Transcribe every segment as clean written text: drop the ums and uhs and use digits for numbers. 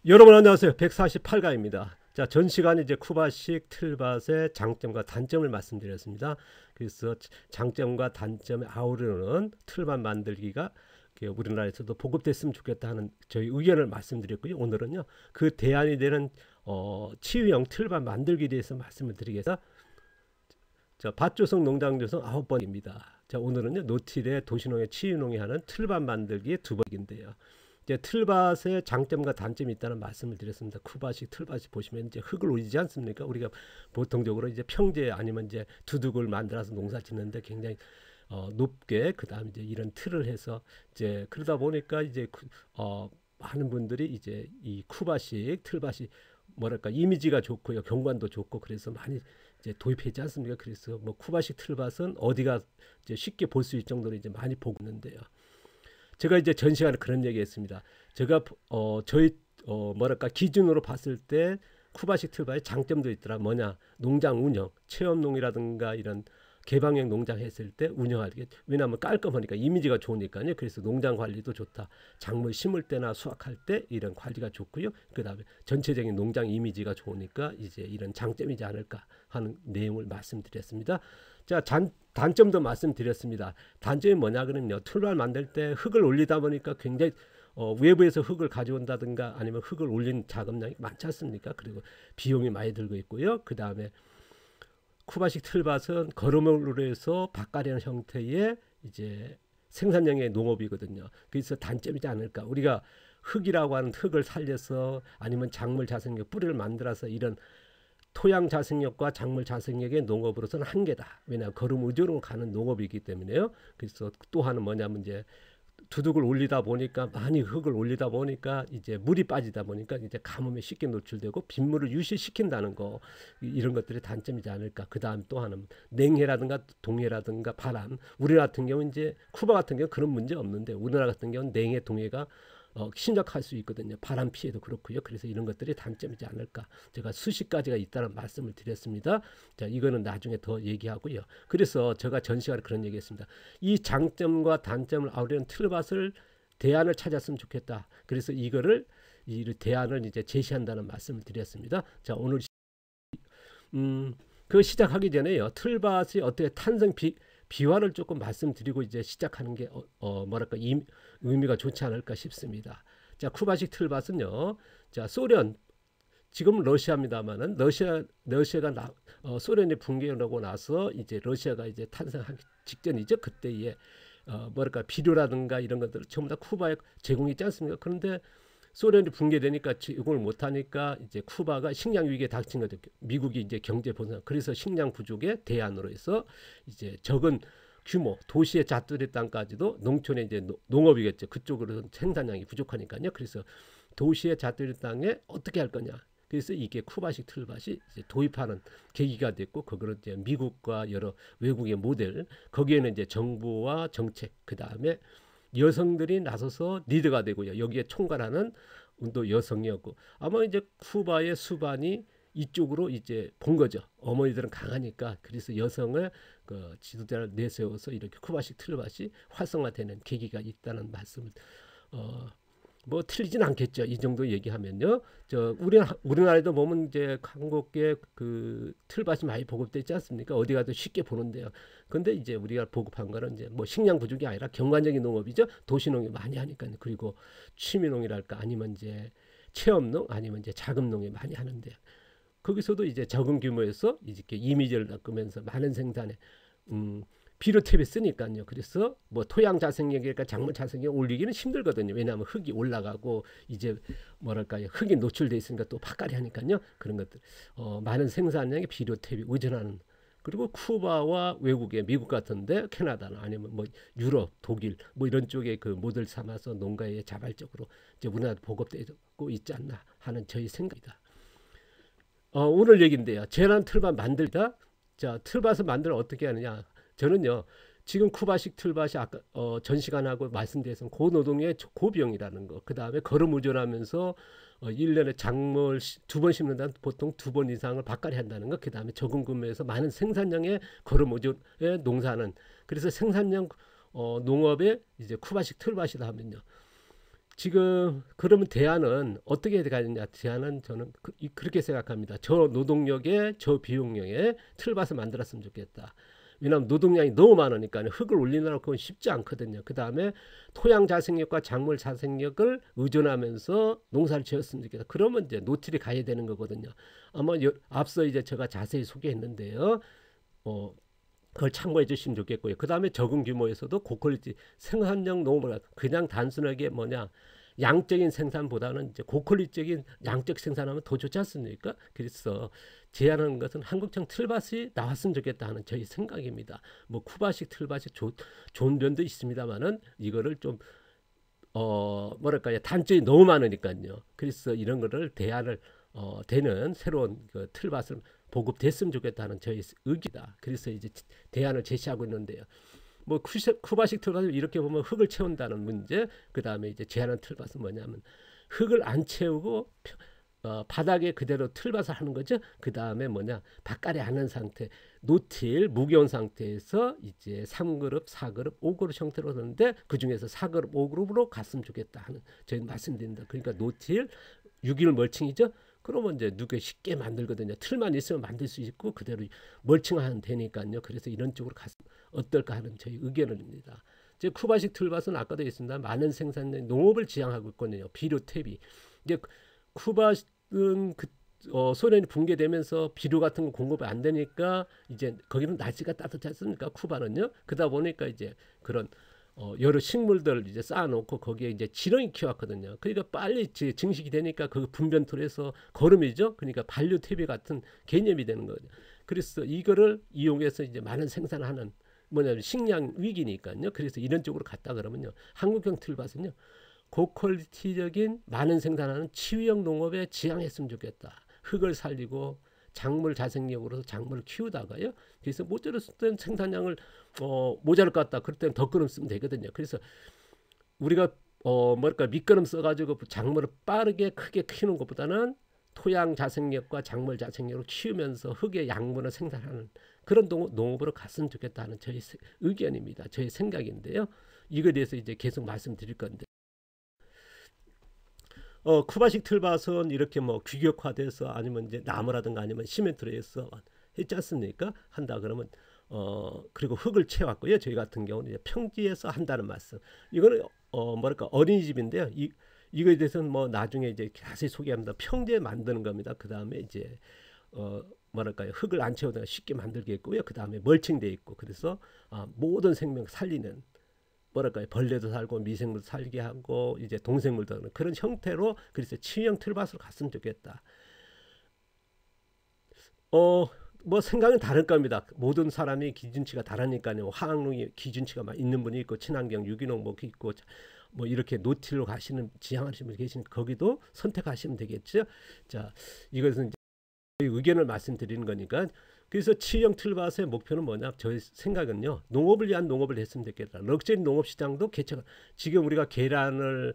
여러분 안녕하세요. 148강입니다. 자, 전 시간에 이제 쿠바식 틀밭의 장점과 단점을 말씀드렸습니다. 그래서 장점과 단점에 아우르는 틀밭 만들기가 우리나라에서도 보급됐으면 좋겠다 하는 저희 의견을 말씀드렸고요. 오늘은요, 그 대안이 되는 치유형 틀밭 만들기에 대해서 말씀을 드리겠습니다. 자, 밭조성 농장 조성 9번입니다. 자, 오늘은요, 노틸의 도시농의 치유농이 하는 틀밭 만들기의 2번인데요. 이제 틀밭의 장점과 단점이 있다는 말씀을 드렸습니다. 쿠바식 틀밭이 보시면 이제 흙을 올리지 않습니까? 우리가 보통적으로 이제 평지에 아니면 이제 두둑을 만들어서 농사 짓는데 굉장히 높게 그다음 이제 이런 틀을 해서 이제 그러다 보니까 이제 많은 분들이 이제 이 쿠바식 틀밭이 뭐랄까 이미지가 좋고요, 경관도 좋고 그래서 많이 이제 도입하지 않습니까? 그래서 뭐 쿠바식 틀밭은 어디가 이제 쉽게 볼 수 있을 정도로 이제 많이 보고 있는데요. 제가 이제 전 시간에 그런 얘기했습니다. 제가 저희 뭐랄까 기준으로 봤을 때 쿠바식 틀바의 장점도 있더라. 뭐냐, 농장 운영, 체험농이라든가 이런 개방형 농장 했을 때 운영하기, 왜냐하면 깔끔하니까 이미지가 좋으니까요. 그래서 농장 관리도 좋다. 작물 심을 때나 수확할 때 이런 관리가 좋고요. 그 다음에 전체적인 농장 이미지가 좋으니까 이제 이런 장점이지 않을까 하는 내용을 말씀드렸습니다. 자, 단점도 말씀드렸습니다. 단점이 뭐냐 그러면요, 틀밭 만들 때 흙을 올리다 보니까 굉장히 외부에서 흙을 가져온다든가 아니면 흙을 올린 작업량이 많지 않습니까? 그리고 비용이 많이 들고 있고요. 그 다음에 쿠바식 틀밭은 거름으로 해서 밭가리는 형태의 이제 생산형의 농업이거든요. 그래서 단점이지 않을까. 우리가 흙이라고 하는 흙을 살려서 아니면 작물 자생력 뿌리를 만들어서 이런 토양 자생력과 작물 자생력의 농업으로서는 한계다. 왜냐하면 거름 의존으로 가는 농업이기 때문에요. 그래서 또 하나는 뭐냐면 이제 두둑을 올리다 보니까 많이 흙을 올리다 보니까 이제 물이 빠지다 보니까 이제 가뭄에 쉽게 노출되고 빗물을 유실시킨다는 거, 이런 것들이 단점이지 않을까. 그 다음 또 하나는 냉해라든가 동해라든가 바람. 우리나라 같은 경우는 이제 쿠바 같은 경우 그런 문제 없는데 우리나라 같은 경우는 냉해 동해가 심각할 수 있거든요. 바람 피해도 그렇고요. 그래서 이런 것들이 단점이지 않을까. 제가 수십 가지가 있다는 말씀을 드렸습니다. 자, 이거는 나중에 더 얘기하고요. 그래서 제가 전 시간에 그런 얘기했습니다. 이 장점과 단점을 아우르는 틀밭을 대안을 찾았으면 좋겠다. 그래서 이거를 이 대안을 이제 제시한다는 말씀을 드렸습니다. 자, 오늘 그 시작하기 전에요, 틀밭이 어떻게 탄생 비화를 조금 말씀드리고 이제 시작하는 게 뭐랄까 의미가 좋지 않을까 싶습니다. 자, 쿠바식 틀밭은요, 자, 소련, 지금 러시아입니다만은 러시아가 소련이 붕괴하고 나서 이제 러시아가 이제 탄생하기 직전이죠. 그때에 뭐랄까 비료라든가 이런 것들 전부 다 쿠바에 제공이 있지 않습니까? 그런데 소련이 붕괴되니까 제공을 못하니까 이제 쿠바가 식량 위기에 닥친 거죠. 미국이 이제 경제 보상, 그래서 식량 부족의 대안으로 해서 이제 적은 규모 도시의 잣들의 땅까지도 농촌의 이제 농업이겠죠. 그쪽으로는 생산량이 부족하니까요. 그래서 도시의 잣들의 땅에 어떻게 할 거냐. 그래서 이게 쿠바식 틀밭이 이제 도입하는 계기가 됐고, 그거는 이제 미국과 여러 외국의 모델, 거기에는 이제 정부와 정책, 그 다음에 여성들이 나서서 리더가 되고요. 여기에 총괄하는 또 여성이었고, 아마 이제 쿠바의 수반이 이쪽으로 이제 본 거죠. 어머니들은 강하니까. 그래서 여성을 그 지도자를 내세워서 이렇게 쿠바식 틀밭이 활성화되는 계기가 있다는 말씀을 뭐 틀리진 않겠죠. 이 정도 얘기하면요. 우리나라에도 보면 이제 한국계 그 틀밭이 많이 보급되어 있지 않습니까? 어디 가도 쉽게 보는데요. 근데 이제 우리가 보급한 거는 이제 뭐 식량 부족이 아니라 경관적인 농업이죠. 도시농이 많이 하니까요. 그리고 취미농이랄까 아니면 이제 체험농 아니면 이제 자금농이 많이 하는데, 거기서도 이제 적은 규모에서 이렇게 이미지를 낚으면서 많은 생산에 비료 탭에 쓰니까요. 그래서 뭐 토양 자생력이니까 작물 자생력 올리기는 힘들거든요. 왜냐하면 흙이 올라가고 이제 뭐랄까요, 흙이 노출돼 있으니까 또 밭갈이 하니까요. 그런 것들 많은 생산량의 비료 탭이 의존하는. 그리고 쿠바와 외국의 미국 같은데 캐나다나 아니면 뭐 유럽, 독일 뭐 이런 쪽에 그 모델 삼아서 농가에 자발적으로 이제 우리나라 보급되고 있지 않나 하는 저희 생각입니다. 오늘 얘기인데요. 재난 틀밭 만들다. 자, 틀밭을 만들어 어떻게 하느냐. 저는요, 지금 쿠바식 틀밭이 아까 전 시간하고 말씀드렸던 고노동의 고비용이라는 거, 그 다음에 걸음 의존하면서 1년에 작물 2번 심는다는 보통 2번 이상을 밭갈이 한다는 거, 그 다음에 적은 규모에서 많은 생산량의 걸음 의존의 농사는, 그래서 생산량 농업에 이제 쿠바식 틀밭이다 하면요, 지금 그러면 대안은 어떻게 가느냐? 대안은 저는 그렇게 생각합니다. 저 노동력에 저 비용력에 틀밭을 만들었으면 좋겠다. 왜냐하면 노동량이 너무 많으니까 흙을 올리느라고 그건 쉽지 않거든요. 그 다음에 토양 자생력과 작물 자생력을 의존하면서 농사를 지었으면 좋겠다. 그러면 이제 노틸이 가야 되는 거거든요. 아마 앞서 이제 제가 자세히 소개했는데요. 그걸 참고해 주시면 좋겠고요. 그 다음에 적은 규모에서도 고퀄리티 생산형 농업을 그냥 단순하게 뭐냐 양적인 생산보다는 이제 고퀄리티적인 양적 생산하면 더 좋지 않습니까? 그래서 제안하는 것은 한국형 틀밭이 나왔으면 좋겠다 하는 저희 생각입니다. 뭐 쿠바식 틀밭이 좋은 면도 있습니다만은 이거를 좀 뭐랄까요 단점이 너무 많으니까요. 그래서 이런 거를 대안을 되는 새로운 그 틀밭을 보급됐으면 좋겠다는 저희 의기다. 그래서 이제 대안을 제시하고 있는데요. 뭐 쿠바식 틀밭을 이렇게 보면 흙을 채운다는 문제, 그 다음에 이제 제안한 틀밭은 뭐냐면 흙을 안 채우고 바닥에 그대로 틀밭을 하는 거죠. 그 다음에 뭐냐 바깥에 앉는 상태, 노틸 무게온 상태에서 이제 3그룹, 4그룹, 5그룹 형태로 하는데 그 중에서 4그룹, 5그룹으로 갔으면 좋겠다 하는 저희 말씀드립니다. 그러니까 노틸 6일 멀칭이죠. 그러면 이제 누게 쉽게 만들거든요. 틀만 있으면 만들 수 있고 그대로 멀칭하면 되니까요. 그래서 이런 쪽으로 갔으면 어떨까 하는 저희 의견입니다. 이제 쿠바식 틀밭은 아까도 했습니다. 많은 생산량 농업을 지향하고 있거든요. 비료 퇴비. 이제 쿠바는 소련이 붕괴되면서 비료 같은 거 공급이 안 되니까 이제 거기는 날씨가 따뜻하지 않습니까? 쿠바는요. 그러다 보니까 이제 그런 여러 식물들 이제 쌓아놓고 거기에 이제 지렁이 키웠거든요. 그러니까 빨리 증식이 되니까 그 분변토로 해서 거름이죠. 그러니까 반려 퇴비 같은 개념이 되는 거죠. 그래서 이거를 이용해서 이제 많은 생산하는 뭐냐면 식량 위기니까요. 그래서 이런 쪽으로 갔다 그러면요. 한국형 틀밭은요. 고퀄리티적인 많은 생산하는 치유형 농업에 지향했으면 좋겠다. 흙을 살리고 작물 자생력으로 작물을 키우다가요. 그래서 모자랐을 땐 생산량을 모자랄 것 같다. 그럴 때는 덧걸음 쓰면 되거든요. 그래서 우리가 뭐랄까 밑거름 써가지고 작물을 빠르게 크게 키우는 것보다는 토양 자생력과 작물 자생력을 키우면서 흙의 양분을 생산하는 그런 농업으로 갔으면 좋겠다 하는 저희 의견입니다. 저희 생각인데요. 이거에 대해서 이제 계속 말씀드릴 건데. 쿠바식 틀밭은 이렇게 뭐 규격화돼서 아니면 이제 나무라든가 아니면 시멘트로 해서 했지 않습니까? 한다 그러면 그리고 흙을 채웠고요. 저희 같은 경우는 이제 평지에서 한다는 말씀. 이거는 뭐랄까 어린이집인데요. 이거에 대해서는 뭐 나중에 이제 자세히 소개합니다. 평지에 만드는 겁니다. 그 다음에 이제 뭐랄까요 흙을 안 채우다가 쉽게 만들게 했고요. 그 다음에 멀칭돼 있고 그래서 모든 생명 살리는 뭐랄까요 벌레도 살고 미생물도 살게 하고 이제 동생물도 하는 그런 형태로 그래서 치유형 틀밭으로 갔으면 좋겠다. 뭐 생각은 다를 겁니다. 모든 사람이 기준치가 다르니까요. 화학농이 기준치가 있는 분이 있고 친환경 유기농 뭐 있고 뭐 이렇게 노틸로 가시는 지향하시는 분이 계시니까 거기도 선택하시면 되겠죠. 자, 이것은 이제 의견을 말씀드리는 거니까. 그래서 치유형 틀밭의 목표는 뭐냐? 저희 생각은요. 농업을 위한 농업을 했으면 좋겠다. 럭셔리 농업 시장도 개척. 지금 우리가 계란을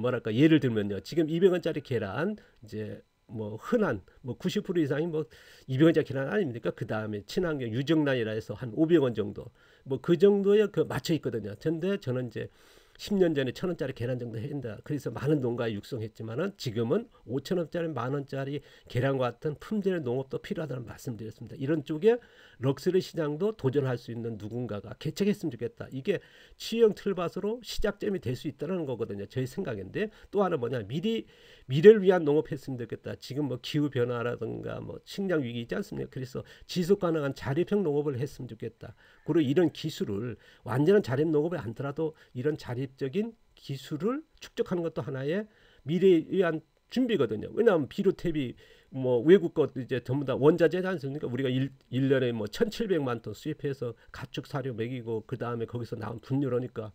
뭐랄까 예를 들면요. 지금 200원짜리 계란 이제 뭐 흔한 뭐 90% 이상이 뭐 200원짜리 계란 아닙니까? 그 다음에 친환경 유정란이라 해서 한 500원 정도 뭐 그 정도에 그 맞춰 있거든요. 근데 저는 이제 10년 전에 1,000원짜리 계란 정도 했다. 그래서 많은 농가에 육성했지만은 지금은 5,000원짜리, 만원짜리 계란과 같은 품질의 농업도 필요하다는 말씀드렸습니다. 이런 쪽에 럭셔리 시장도 도전할 수 있는 누군가가 개척했으면 좋겠다. 이게 치유형 틀밭으로 시작점이 될 수 있다는 거거든요. 저희 생각인데 또 하나 뭐냐 미래를 위한 농업했으면 좋겠다. 지금 뭐 기후 변화라든가 뭐 식량 위기 있지 않습니까? 그래서 지속 가능한 자립형 농업을 했으면 좋겠다. 그리고 이런 기술을 완전한 자립 농업이 아니더라도 이런 자립적인 기술을 축적하는 것도 하나의 미래에 의한 준비거든요. 왜냐하면 비료 퇴비 뭐 외국 것 이제 전부 다 원자재지 않습니까? 우리가 1년에 뭐 1,700만 톤 수입해서 가축 사료 먹이고 그 다음에 거기서 나온 분유로니까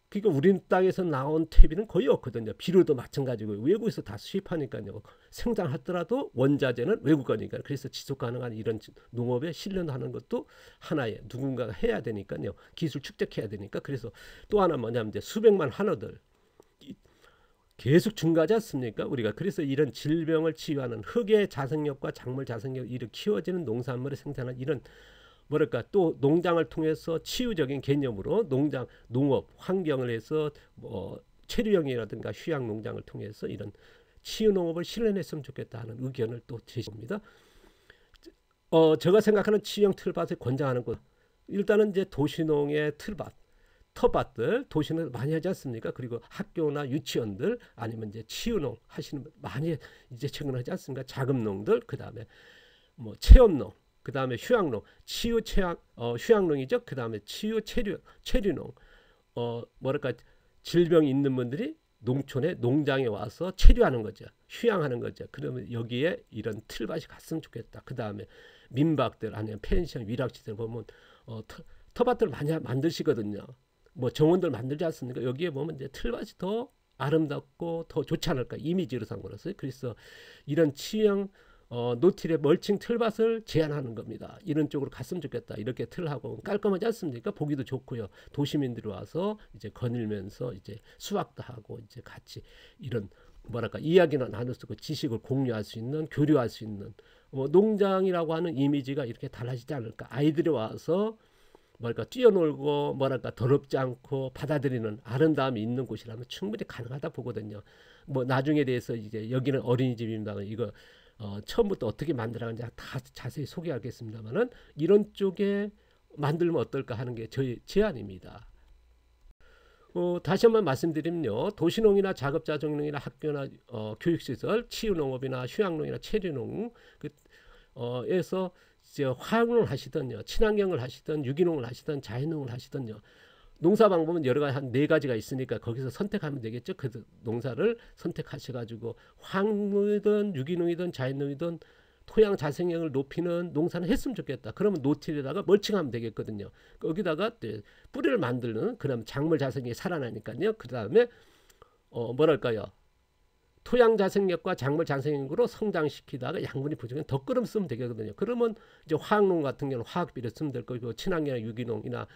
그러니까 우리 땅에서 나온 퇴비는 거의 없거든요. 비료도 마찬가지고 외국에서 다 수입하니까요. 생산하더라도 원자재는 외국 거니까. 그래서 지속 가능한 이런 농업에 실현하는 것도 하나의 누군가가 해야 되니까요. 기술 축적해야 되니까. 그래서 또 하나 뭐냐면 이제 수백만 한어들 계속 증가하지 않습니까? 우리가 그래서 이런 질병을 치유하는 흙의 자생력과 작물 자생력 이렇게 키워지는 농산물을 생산하는 이런 뭐랄까 또 농장을 통해서 치유적인 개념으로 농업 환경을 해서 뭐 체류형이라든가 휴양 농장을 통해서 이런 치유 농업을 실현했으면 좋겠다는 의견을 또 제시합니다. 제가 생각하는 치유형 틀밭을 권장하는 것, 일단은 이제 도시농의 틀밭, 텃밭들 도시는 많이 하지 않습니까? 그리고 학교나 유치원들 아니면 이제 치유농 하시는 분 많이 이제 최근에 하지 않습니까? 자금농들, 그 다음에 뭐 체험농, 그 다음에 휴양농, 치유 체양 휴양농이죠. 그 다음에 치유 체류농, 뭐랄까 질병이 있는 분들이 농촌에 농장에 와서 체류하는 거죠. 휴양하는 거죠. 그러면 여기에 이런 틀밭이 갔으면 좋겠다. 그 다음에 민박들 아니면 펜션 위락시설 보면 텃밭들 많이 만드시거든요. 뭐 정원들 만들지 않습니까? 여기에 보면 이제 틀밭이 더 아름답고 더 좋지 않을까, 이미지로 상관없어요. 그래서 이런 치유형 노틸의 멀칭 틀밭을 제안하는 겁니다. 이런 쪽으로 갔으면 좋겠다. 이렇게 틀하고 깔끔하지 않습니까? 보기도 좋고요. 도시민들이 와서 이제 거닐면서 이제 수확도 하고 이제 같이 이런 뭐랄까 이야기나 나눌 수 있고 지식을 공유할 수 있는, 교류할 수 있는 농장이라고 하는 이미지가 이렇게 달라지지 않을까. 아이들이 와서 뭐랄까 뛰어놀고 뭐랄까 더럽지 않고 받아들이는 아름다움이 있는 곳이라면 충분히 가능하다 보거든요. 뭐 나중에 대해서 이제 여기는 어린이집입니다. 이거 처음부터 어떻게 만들어가는지 다 자세히 소개하겠습니다만은 이런 쪽에 만들면 어떨까 하는 게 저희 제안입니다. 다시 한번 말씀드리면요, 도시농이나 자급자족농이나 학교나 교육시설, 치유농업이나 휴양농이나 체류농 에서 이제 화학농을 하시든요, 친환경을 하시든 유기농을 하시든 자연농을 하시든요, 농사 방법은 여러 가지 한 4가지가 있으니까 거기서 선택하면 되겠죠. 그 농사를 선택하셔가지고 화학농이든 유기농이든 자연농이든 토양 자생력을 높이는 농사는 했으면 좋겠다. 그러면 노틸에다가 멀칭하면 되겠거든요. 거기다가 뿌리를 만드는, 그럼 작물 자생력이 살아나니까요. 그 다음에 뭐랄까요, 토양 자생력과 작물 자생력으로 성장시키다가 양분이 부족하면 덧걸음 쓰면 되거든요. 그러면 이제 화학농 같은 경우는 화학비를 쓰면 될 거고, 친환경이나 유기농이나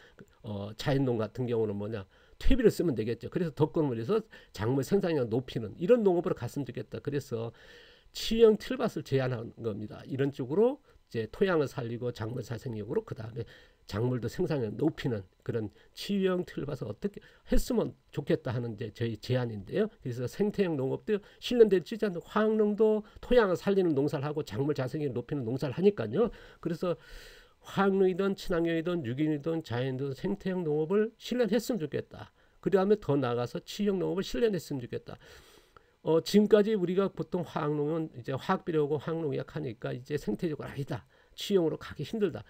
자연농 같은 경우는 뭐냐, 퇴비를 쓰면 되겠죠. 그래서 덧걸음을 해서 작물 생산량을 높이는 이런 농업으로 갔으면 좋겠다. 그래서 치유형 틀밭을 제안한 겁니다. 이런 쪽으로 이제 토양을 살리고 작물 자생력으로 그 다음에 작물도 생산량을 높이는 그런 치유형 틀밭을 어떻게 했으면 좋겠다 하는 이제 저희 제안인데요. 그래서 생태형 농업도 실현될지 않는 화학농도 토양을 살리는 농사를 하고 작물 자생력을 높이는 농사를 하니까요. 그래서 화학농이든 친환경이든 유기농이든 자연이든 생태형 농업을 실현했으면 좋겠다. 그 다음에 더 나아가서 치유형 농업을 실현했으면 좋겠다. 지금까지 우리가 보통 화학농은 이제 화학비료고 화학농약 하니까 이제 생태적으로 아니다, 치유형으로 가기 힘들다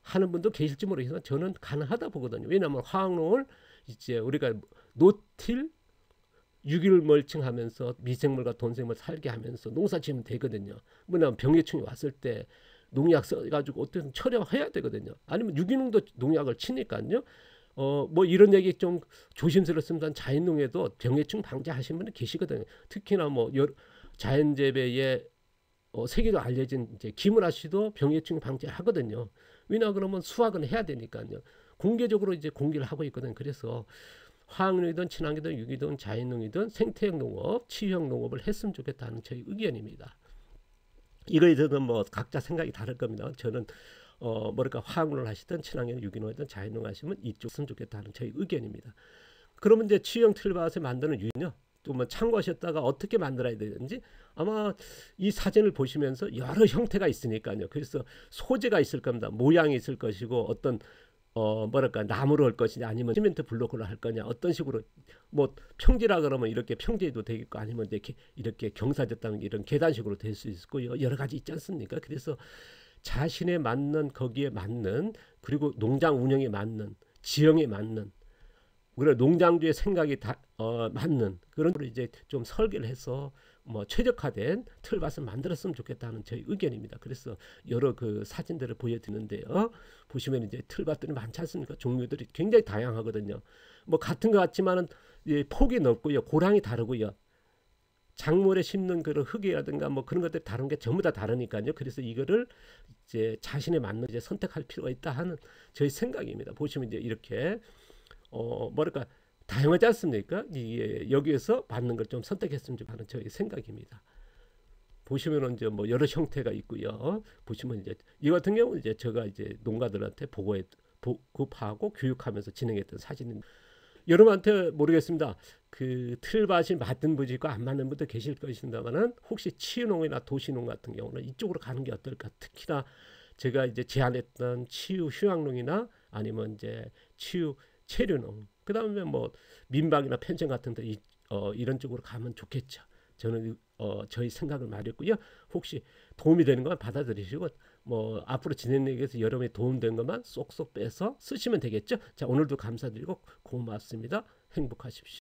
하는 분도 계실지 모르겠지만 저는 가능하다 보거든요. 왜냐하면 화학농을 이제 우리가 노틸 유기를 멀칭하면서 미생물과 돈생물 살게 하면서 농사 지으면 되거든요. 뭐냐면 병해충이 왔을 때 농약 써가지고 어떻게든 처리해야 되거든요. 아니면 유기농도 농약을 치니까요. 뭐 이런 얘기 좀 조심스럽습니다. 자연농에도 병해충 방지하시는 분이 계시거든요. 특히나 뭐 자연재배에 세계로 알려진 이제 김은아 씨도 병해충 방지하거든요. 왜냐 그러면 수확은 해야 되니까요. 공개적으로 이제 공개를 하고 있거든요. 그래서 화학농이든 친환경이든 유기농이든 자연농이든 생태형 농업, 치유형 농업을 했으면 좋겠다는 저희 의견입니다. 이거에 대해서는 뭐 각자 생각이 다를 겁니다. 저는 뭐랄까 화학농을 하시든 친환경 유기농이든 자연농 하시면 이쪽 쓰면 좋겠다는 저희 의견입니다. 그러면 이제 치유형 틀밭을 만드는 유인요, 또 뭐 참고하셨다가 어떻게 만들어야 되는지 아마 이 사진을 보시면서 여러 형태가 있으니까요. 그래서 소재가 있을 겁니다. 모양이 있을 것이고 어떤 뭐랄까 나무로 할 것이냐 아니면 시멘트 블록으로 할 거냐, 어떤 식으로 뭐 평지라 그러면 이렇게 평지도 되겠고 아니면 이렇게 경사졌다는 이런 계단식으로 될 수 있고 여러 가지 있지 않습니까? 그래서 자신에 맞는, 거기에 맞는, 그리고 농장 운영에 맞는, 지형에 맞는, 그리고 농장주의 생각이 맞는 그런 걸 이제 좀 설계를 해서 뭐 최적화된 틀밭을 만들었으면 좋겠다는 저희 의견입니다. 그래서 여러 그 사진들을 보여드리는데요. 보시면 이제 틀밭들이 많지 않습니까? 종류들이 굉장히 다양하거든요. 뭐 같은 것 같지만은 폭이 넓고요, 고랑이 다르고요. 작물에 심는 그런 흙이라든가 뭐 그런 것들 다른 게 전부 다 다르니까요. 그래서 이거를 이제 자신에 맞는 이제 선택할 필요가 있다 하는 저희 생각입니다. 보시면 이제 이렇게 뭐랄까 다양하지 않습니까? 여기에서 받는 걸 좀 선택했으면 좋겠는 저희 생각입니다. 보시면은 이제 뭐 여러 형태가 있고요. 보시면 이제 이 같은 경우는 이제 제가 이제 농가들한테 보고하고 교육하면서 진행했던 사진입니다. 여러분한테 모르겠습니다. 그 틀밭이 맞는 분이 있고 안 맞는 분도 계실 것입니다만은 혹시 치유농이나 도시농 같은 경우는 이쪽으로 가는 게 어떨까? 특히나 제가 이제 제안했던 치유 휴양농이나 아니면 이제 치유 체류농, 그다음에 뭐 민박이나 펜션 같은 데 이런 쪽으로 가면 좋겠죠. 저는 저희 생각을 말했고요. 혹시 도움이 되는 건 받아들이시고 뭐 앞으로 진행하기 위해서 여러분이 도움된 것만 쏙쏙 빼서 쓰시면 되겠죠. 자, 오늘도 감사드리고 고맙습니다. 행복하십시오.